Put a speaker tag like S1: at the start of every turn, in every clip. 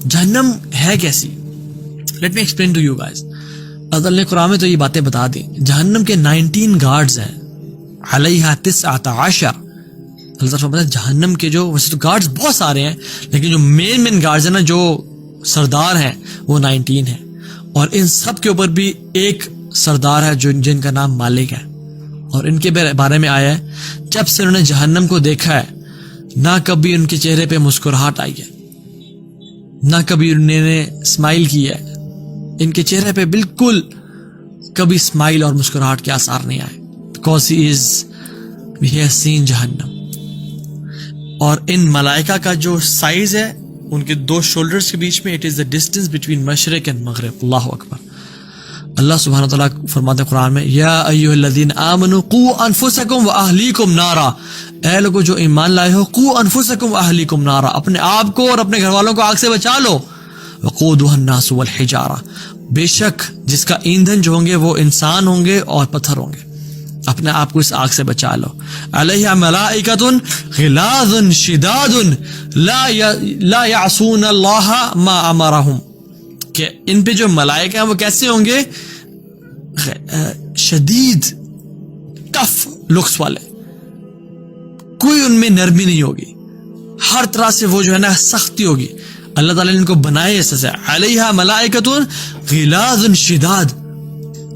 S1: جہنم ہے کیسی؟ Let me explain to you guys. Allah نے قرآن میں تو یہ باتیں بتا دی. جہنم کے 19 گارڈز ہیں, علیہا 19. اللہ تعالیٰ فرماتا ہے جہنم کے جو ویسے تو گارڈز بہت سارے ہیں, لیکن جو مین گارڈز ہیں نا, جو سردار ہیں وہ 19 ہیں. اور ان سب کے اوپر بھی ایک سردار ہے جن کا نام مالک ہے. اور ان کے بارے میں آیا ہے جب سے انہوں نے جہنم کو دیکھا ہے نہ کبھی ان کے چہرے پہ مسکراہٹ آئی ہے, نہ کبھی انہوں نے اسمائل کی ہے. ان کے چہرے پہ بالکل کبھی اسمائل اور مسکراہٹ کے آثار نہیں آئے, بیکاز he has seen جہنم. اور ان ملائکہ کا جو سائز ہے ان کے 2 شولڈرز کے بیچ میں, it is the distance between مشرق اینڈ مغرب. اللہ اکبر. اللہ سبحانہ وتعالیٰ فرماتے ہیں قرآن میں, یا ایھا الذین آمنوا قوا انفسکم واہلیکم نارا, اے لوگو جو ایمان لائے ہو, قوا انفسکم واہلیکم نارا, اپنے آپ کو اور اپنے گھر والوں کو آگ سے بچا لو. وقودها الناس والحجارہ, بے شک جس کا ایندھن جو ہوں گے وہ انسان ہوں گے اور پتھر ہوں گے. اپنے آپ کو اس آگ سے بچا لو. علیہ ملائکۃ غلاظ شداد لا یعصون اللہ ما امرہم, کہ ان پہ جو ملائکہ ہیں وہ کیسے ہوں گے؟ شدید ٹف لکس والے, کوئی ان میں نرمی نہیں ہوگی, ہر طرح سے وہ جو ہے نا سختی ہوگی. اللہ تعالیٰ نے ان کو بنائے ایسے سے. علیہ ملائکۃ غلاظ شداد,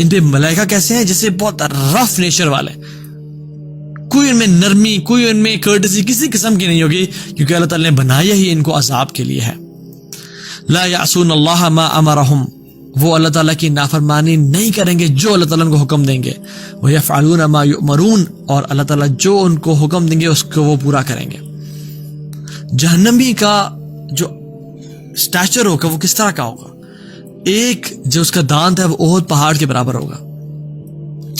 S1: ان پہ ملائکہ کیسے ہیں؟ جیسے بہت رف نیچر والے, کوئی ان میں نرمی, کوئی ان میں کرٹسی کسی قسم کی نہیں ہوگی, کیونکہ اللہ تعالیٰ نے بنایا ہی ان کو عذاب کے لیے ہے. لا یعصون اللہ ما امرہم, وہ اللہ تعالیٰ کی نافرمانی نہیں کریں گے جو اللہ تعالیٰ ان کو حکم دیں گے. ویفعلون ما یؤمرون, اور اللہ تعالیٰ جو ان کو حکم دیں گے اس کو وہ پورا کریں گے. جہنمی کا جو اسٹیچر ہوگا وہ کس طرح کا ہوگا؟ ایک جو اس کا دانت ہے وہ احد پہاڑ کے برابر ہوگا.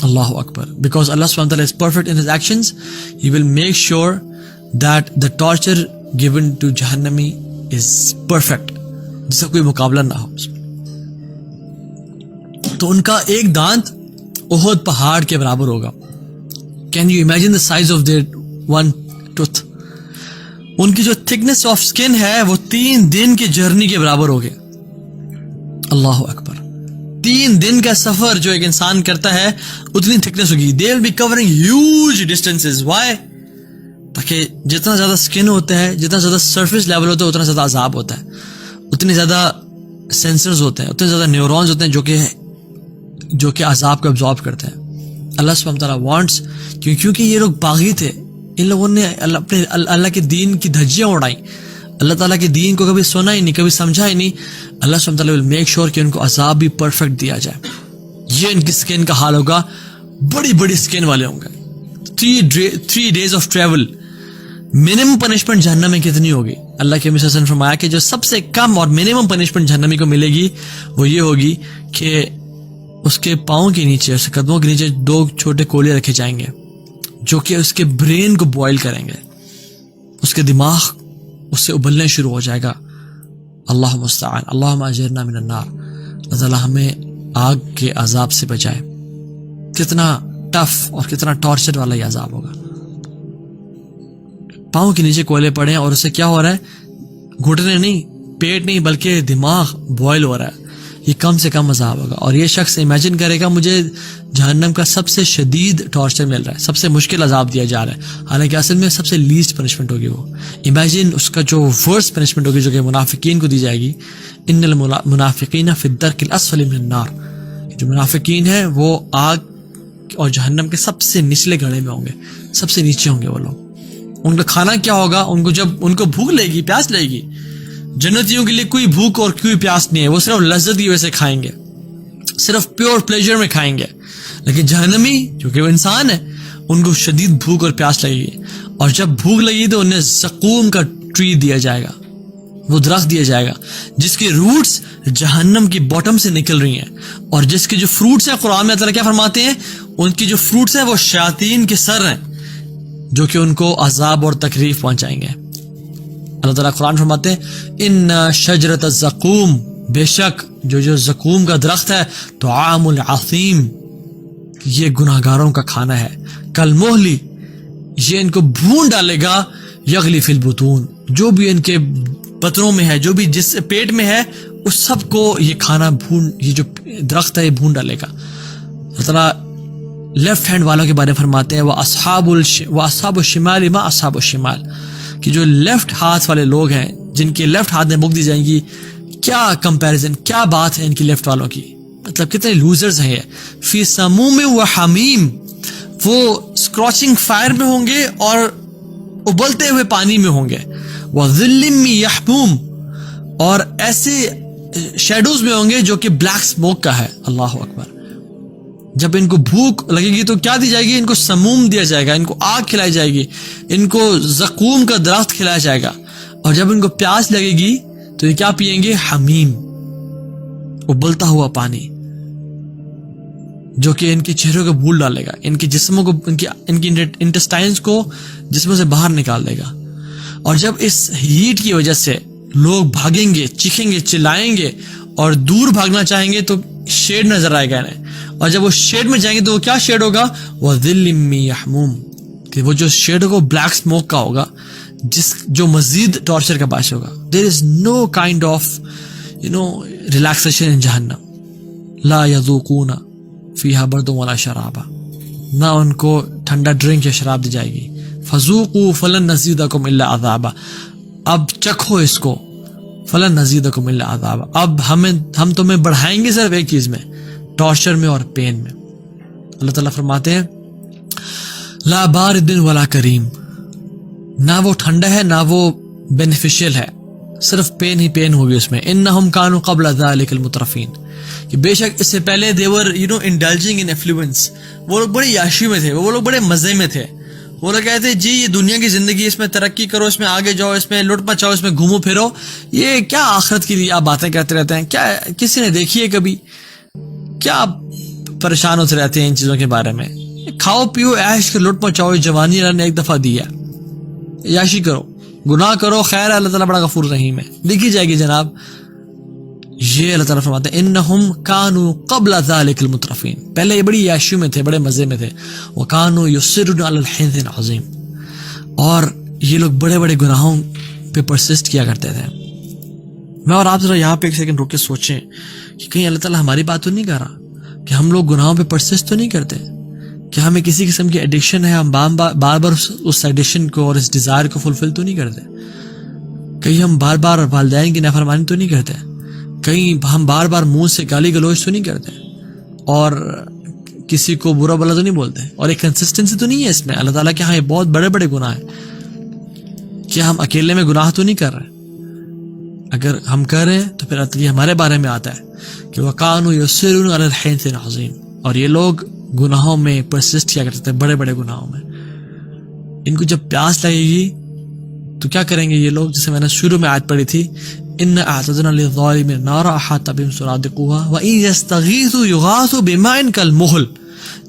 S1: اللہ اکبر. بیکاز اللہ سبحانہ وتعالیٰ is perfect in his actions, he will make sure that the torture given to جہنمی is perfect, جس کا کوئی مقابلہ نہ ہو. تو ان کا ایک دانت احد پہاڑ کے برابر ہوگا. Can you imagine the size of their one tooth? ان کی جو تھکنس آف سکن ہے وہ 3 دن کی جرنی کے برابر ہوگی. اللہ اکبر. 3 دن کا سفر جو ایک انسان کرتا ہے اتنی تھکنس ہوگی. They will be covering huge distances. Why? تاکہ جتنا زیادہ سکن ہوتا ہے, جتنا زیادہ سرفیس لیول ہوتا ہے, اتنا زیادہ عذاب ہوتا ہے, اتنے زیادہ سینسرز ہوتے ہیں, اتنے زیادہ نیورونز ہوتے ہیں جو کہ عذاب کو ابزارب کرتے ہیں. اللہ سبحانہ تعالیٰ وانٹس, کیونکہ یہ لوگ باغی تھے, ان لوگوں نے اپنے اللہ کے دین کی دھجیاں اڑائیں, اللہ تعالیٰ کے دین کو کبھی سنا ہی نہیں, کبھی سمجھا ہی نہیں. اللہ سبحانہ تعالیٰ will make sure کہ ان کو عذاب بھی پرفیکٹ دیا جائے. یہ ان کی سکن کا حال ہوگا. بڑی بڑی سکن والے ہوں گے. 3 days of travel. Minimum punishment جہنم میں کتنی ہوگی؟ اللہ کے نبی نے فرمایا کہ جو سب سے کم اور منیمم پنشمنٹ جہنمی کو ملے گی وہ یہ ہوگی کہ اس کے پاؤں کے نیچے, اس کے قدموں کے نیچے 2 چھوٹے کولے رکھے جائیں گے جو کہ اس کے برین کو بوائل کریں گے. اس کے دماغ اس سے ابلنے شروع ہو جائے گا. اللہ مستعان. اللہم اجرنا من النار. اللہ تعالیٰ ہمیں آگ کے عذاب سے بچائے. کتنا ٹف اور کتنا ٹارچر والا یہ عذاب ہوگا. پاؤں کے نیچے کوئلے پڑے ہیں اور اسے کیا ہو رہا ہے؟ گھٹنے نہیں, پیٹ نہیں, بلکہ دماغ بوائل ہو رہا ہے. یہ کم سے کم عذاب ہوگا. اور یہ شخص امیجن کرے گا مجھے جہنم کا سب سے شدید ٹارچر مل رہا ہے, سب سے مشکل عذاب دیا جا رہا ہے, حالانکہ اصل میں سب سے لیسٹ پنشمنٹ ہوگی وہ. امیجن اس کا جو ورسٹ پنشمنٹ ہوگی جو کہ منافقین کو دی جائے گی. ان المنافقین فی الدرک الاسفل من النار. جو منافقین ہیں وہ آگ اور جہنم کے سب سے نچلے گڑھے میں ہوں گے, سب سے نیچے ہوں گے وہ لوگ. ان کا کھانا کیا ہوگا؟ ان کو جب ان کو بھوک لگے گی, پیاس لگے گی, جنتیوں کے لیے کوئی بھوک اور کوئی پیاس نہیں ہے, وہ صرف لذت کی وجہ سے کھائیں گے, صرف پیور پلیجر میں کھائیں گے. لیکن جہنمی جو کہ وہ انسان ہے ان کو شدید بھوک اور پیاس لگے گی, اور جب بھوک لگی تو انہیں زقوم کا ٹری دیا جائے گا, وہ درخت دیا جائے گا جس کی روٹس جہنم کی باٹم سے نکل رہی ہیں, اور جس کے جو فروٹس ہیں قرآن میں اللہ تعالیٰ کیا فرماتے ہیں, ان کی جو فروٹس ہیں وہ شیاطین کے سر ہیں جو کہ ان کو عذاب اور تکلیف پہنچائیں گے. اللہ تعالیٰ قرآن فرماتے ہیں ان شجرۃ الزقوم, بے شک جو زقوم کا درخت ہے, طعام العظیم, یہ گناہگاروں کا کھانا ہے. کالمہلی, یہ ان کو بھون ڈالے گا, یغلی فی البطون, جو بھی ان کے پتروں میں ہے, جو بھی جس پیٹ میں ہے, اس سب کو یہ کھانا یہ جو درخت ہے یہ بھون ڈالے گا. اللہ تعالیٰ لیفٹ ہینڈ والوں کے بارے میں فرماتے ہیں وَأَصْحَابُ الشِّمَالِ مَا أَصْحَابُ الشِّمَالِ, کہ جو لیفٹ ہاتھ والے لوگ ہیں, جن کے لیفٹ ہاتھ میں بک دی جائیں گی, کیا کمپیریزن, کیا بات ہے ان کی لیفٹ والوں کی, مطلب کتنے لوزرز ہیں یہ. فی سموم و حمیم, وہ اسکراچنگ فائر میں ہوں گے اور ابلتے ہوئے پانی میں ہوں گے. وَظِلٍّ مِّن یحموم, اور ایسے شیڈوز میں ہوں گے جو کہ بلیک اسموک کا ہے. اللہ اکبر. جب ان کو بھوک لگے گی تو کیا دی جائے گی, ان کو سموم دیا جائے گا, ان کو آگ کھلائی جائے گی, ان کو زقوم کا درخت کھلایا جائے گا. اور جب ان کو پیاس لگے گی تو یہ کیا پئیں گے, حمیم, ابلتا ہوا پانی, جو کہ ان کے چہروں کو بھول ڈالے گا, ان کے جسموں کو, ان کی انٹسٹائنز کو جسموں سے باہر نکال دے گا. اور جب اس ہیٹ کی وجہ سے لوگ بھاگیں گے, چیخیں گے, چلائیں گے اور دور بھاگنا چاہیں گے تو شیڈ نظر آئے گا انہیں, اور جب وہ شیڈ میں جائیں گے تو وہ کیا شیڈ ہوگا, وَظِلٍّ مِّن یحموم, کہ وہ جو شیڈ ہوگا بلیک اسموک کا ہوگا, جو مزید ٹارچر کا باعث ہوگا. دیر از نو کائنڈ آف ریلیکسیشن ان جہنم. لا یذوقون فیہا برد ولا شرابا, نہ ان کو ٹھنڈا ڈرنک یا شراب دی جائے گی. فذوقوا فلن نزیدکم الا عذابا, اب چکھو اس کو, فلن نزیدکم الا عذابا, اب ہم تمہیں بڑھائیں گے صرف ایک چیز میں, ٹارچر میں اور پین میں. اللہ تعالیٰ فرماتے ہیں لا بارد ولا کریم, نہ وہ ٹھنڈا ہے نہ وہ بینیفیشیل ہے, صرف پین ہی پین ہوگی اس میں. انہم کانوا قبل ذلک المترفین, کہ بے شک اس سے پہلے they were indulging in affluence, وہ لوگ بڑے یاشی میں تھے, وہ لوگ بڑے مزے میں تھے. وہ لوگ کہتے جی یہ دنیا کی زندگی, اس میں ترقی کرو, اس میں آگے جاؤ, اس میں لٹ مچاؤ, اس میں گھومو پھرو, یہ کیا آخرت کے لیے آپ باتیں کرتے رہتے ہیں, کیا کسی نے دیکھی ہے کبھی, کیا پریشان ہوتے رہتے ہیں ان چیزوں کے بارے میں. کھاؤ پیو عیش کے لٹ مچاؤ, جوانی اللہ نے ایک دفعہ دی ہے, یاشی کرو, گناہ کرو, خیر ہے, اللہ تعالیٰ بڑا غفور رحیم ہے, دیکھی جائے گی جناب. یہ اللہ تعالیٰ فرماتے ہیں انہم کانوا قبل ذلک المترفین, پہلے یہ بڑی یاشی میں تھے, بڑے مزے میں تھے. وکانوا یصرون علی الحنث العظیم, اور یہ لوگ بڑے بڑے گناہوں پہ پرسسٹ کیا کرتے تھے. میں اور آپ ذرا یہاں پہ ایک سیکنڈ رک کے سوچیں کہ کہیں اللہ تعالیٰ ہماری بات تو نہیں کر رہا کہ ہم لوگ گناہوں پہ پرسسٹ تو نہیں کرتے, کہ ہمیں کسی قسم کی ایڈکشن ہے, ہم بار بار اس ایڈکشن کو اور اس ڈیزائر کو فلفل تو نہیں کرتے, کہیں ہم بار بار والدین کی نافرمانی تو نہیں کرتے, کہیں ہم بار بار منہ سے گالی گلوچ تو نہیں کرتے, اور کسی کو برا بلا تو نہیں بولتے, اور ایک کنسسٹنسی تو نہیں ہے اس میں. اللہ تعالیٰ کے ہاں یہ بہت بڑے بڑے گناہ ہیں, کیا ہم اکیلے میں گناہ تو نہیں کر رہے, اگر ہم کر رہے ہیں تو پھر یہ ہمارے بارے میں آتا ہے کہ وَكَانُوا يُصِرُّونَ عَلَى الْحِنثِ الْعَظِيمِ, اور یہ لوگ گناہوں میں پرسسٹ کیا کرتے ہیں, بڑے بڑے گناہوں میں. ان کو جب پیاس لگے گی تو کیا کریں گے یہ لوگ, جیسے میں نے شروع میں آیت پڑھی تھی, ان اعتدنا للظالمین نارا احاط بهم سرادقها وان یستغیثوا یغاثوا بماء کالمہل,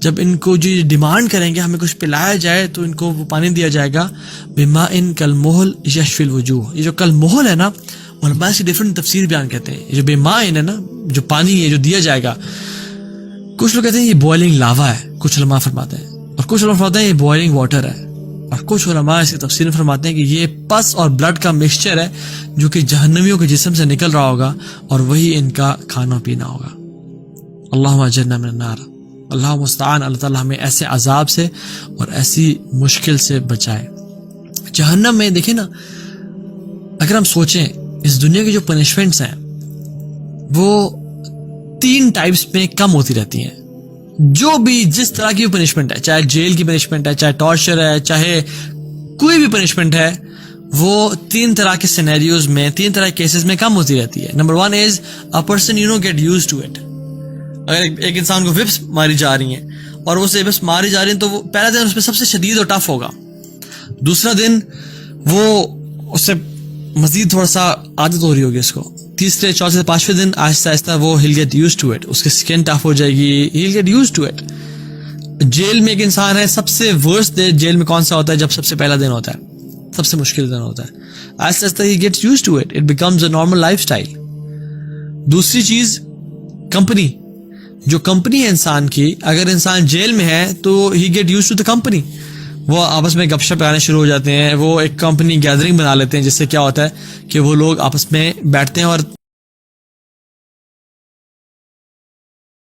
S1: جب ان کو جو ڈیمانڈ کریں گے ہمیں کچھ پلایا جائے تو ان کو وہ پانی دیا جائے گا, بماء کالمہل یشفی الوجوہ. یہ جو کالمہل ہے نا, علماء سے ڈفرنٹ تفسیر بیان کرتے ہیں. یہ جو بماء ہے نا, جو پانی ہے جو دیا جائے گا, کچھ لوگ کہتے ہیں یہ بوائلنگ لاوا ہے, کچھ علماء فرماتے ہیں, اور کچھ علماء فرماتے ہیں یہ بوائلنگ واٹر ہے, اور کچھ علماء اس کی تفسیر فرماتے ہیں کہ یہ پس اور بلڈ کا مکسچر ہے جو کہ جہنمیوں کے جسم سے نکل رہا ہوگا, اور وہی ان کا کھانا پینا ہوگا. اللہم اجرنا من النار. اللہ مستعان, اللہ تعالیٰ ہمیں ایسے عذاب سے اور ایسی مشکل سے بچائے. جہنم میں دیکھیں نا, اگر ہم سوچیں اس دنیا کی جو پنشمنٹس ہیں وہ 3 ٹائپس میں کم ہوتی رہتی ہیں. جو بھی جس طرح کی پنشمنٹ ہے, چاہے جیل کی پنشمنٹ ہے, چاہے ٹارچر ہے, چاہے کوئی بھی پنشمنٹ ہے, وہ 3 طرح کے سینیریوز میں, 3 طرح کے کیسز میں کم ہوتی رہتی ہے. Number 1 is a person get used to it. اگر ایک انسان کو وپس ماری جا رہی ہیں اور وہ اسے وپس ماری جا رہی ہیں تو وہ پہلا دن اس میں سب سے شدید اور ٹف ہوگا, دوسرا دن وہ اس سے مزید تھوڑا سا عادت ہو رہی ہوگی اس کو, تیسرے چوتھے 5ویں دن آہستہ آہستہ وہ he'll get used to it, اس کی سکن ٹف ہو جائے گی, he'll get used to it. Jail میں ایک انسان ہے, سب سے ورسٹ ڈے جیل میں کون سا ہوتا ہے, جب سب سے پہلا دن ہوتا ہے, سب سے مشکل دن ہوتا ہے. آہستہ آہستہ he gets used to it, it becomes a normal lifestyle. دوسری چیز کمپنی, جو کمپنی ہے انسان کی, اگر انسان جیل میں ہے تو he get used to the company, وہ آپس میں گپ شپ آنے شروع ہو جاتے ہیں. وہ ایک کمپنی گیدرنگ بنا لیتے ہیں جس سے کیا ہوتا ہے کہ وہ لوگ آپس میں بیٹھتے ہیں اور